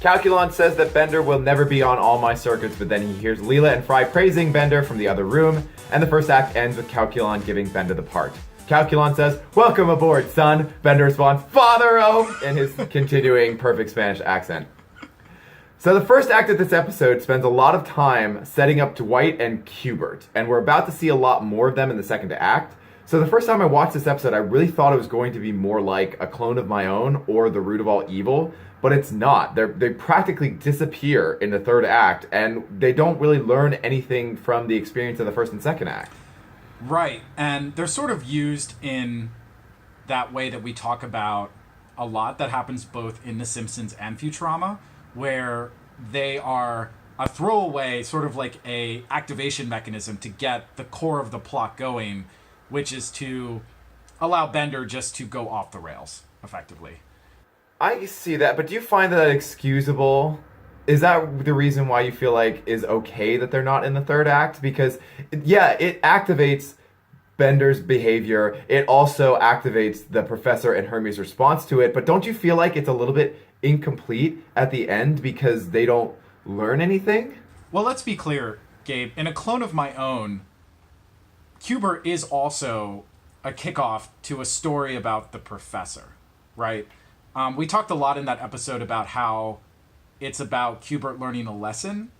Calculon says that Bender will never be on all my circuits, but then he hears Leela and Fry praising Bender from the other room, and the first act ends with Calculon giving Bender the part. Calculon says, "Welcome aboard, son." Bender responds, "Father-o," in his continuing perfect Spanish accent. So the first act of this episode spends a lot of time setting up Dwight and Cubert, and we're about to see a lot more of them in the second act. So the first time I watched this episode, I really thought it was going to be more like A Clone of My Own or The Root of All Evil, but it's not. They practically disappear in the third act, and they don't really learn anything from the experience of the first and second act. Right, and they're sort of used in that way that we talk about a lot that happens both in The Simpsons and Futurama, where they are a throwaway, sort of like a activation mechanism to get the core of the plot going, which is to allow Bender just to go off the rails, effectively. I see that, but do you find that excusable? Is that the reason why you feel like is okay that they're not in the third act? Because, yeah, it activates Bender's behavior. It also activates the Professor and Hermes' response to it. But don't you feel like it's a little bit incomplete at the end because they don't learn anything? Well, let's be clear, Gabe. In A Clone of My Own, Cubert is also a kickoff to a story about the Professor, right? We talked a lot in that episode about how it's about Cubert learning a lesson,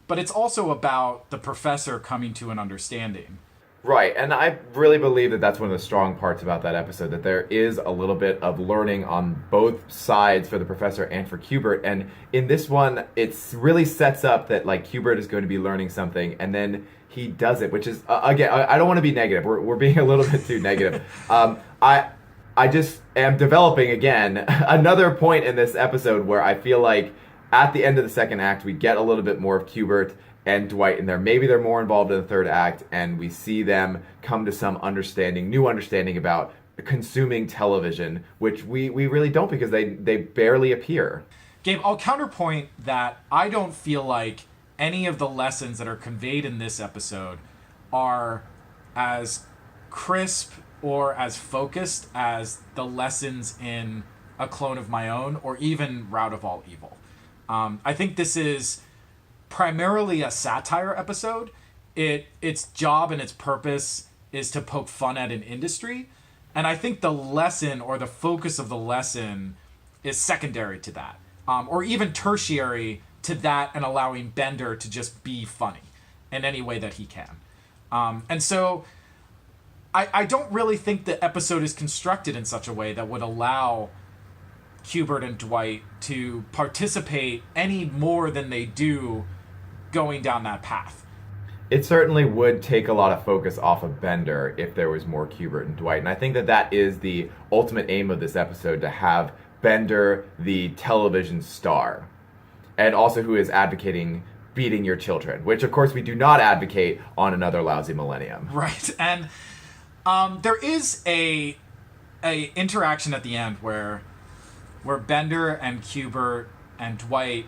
but it's also about the Professor coming to an understanding. Right, and I really believe that that's one of the strong parts about that episode, that there is a little bit of learning on both sides for the Professor and for Cubert, and in this one, it really sets up that, like, Cubert is going to be learning something, and then he does it, which is, again, I don't want to be negative, we're being a little bit too negative. I just am developing, again, another point in this episode where I feel like at the end of the second act, we get a little bit more of Cubert and Dwight in there. Maybe they're more involved in the third act, and we see them come to some new understanding about consuming television, which we really don't because they barely appear. Gabe, I'll counterpoint that I don't feel like any of the lessons that are conveyed in this episode are as crisp or as focused as the lessons in A Clone of My Own or even Rout of All Evil. I think this is primarily a satire episode. Its job and its purpose is to poke fun at an industry. And I think the lesson or the focus of the lesson is secondary to that. Or even tertiary to that and allowing Bender to just be funny in any way that he can. And so I don't really think the episode is constructed in such a way that would allow Cubert and Dwight to participate any more than they do going down that path. It certainly would take a lot of focus off of Bender if there was more Cubert and Dwight. And I think that is the ultimate aim of this episode, to have Bender the television star. And also who is advocating beating your children, which of course we do not advocate on Another Lousy Millennium. Right. And there is a interaction at the end where Bender and Cubert and Dwight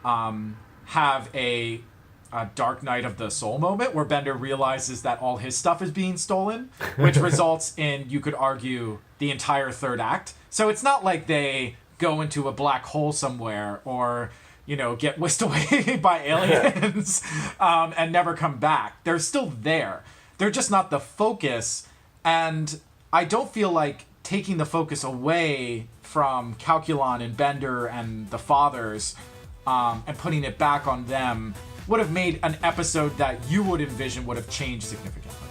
have a Dark Night of the Soul moment where Bender realizes that all his stuff is being stolen, which results in, you could argue, the entire third act. So it's not like they go into a black hole somewhere or, get whisked away by aliens and never come back. They're still there. They're just not the focus. And I don't feel like taking the focus away from Calculon and Bender and the fathers and putting it back on them would have made an episode that you would envision would have changed significantly.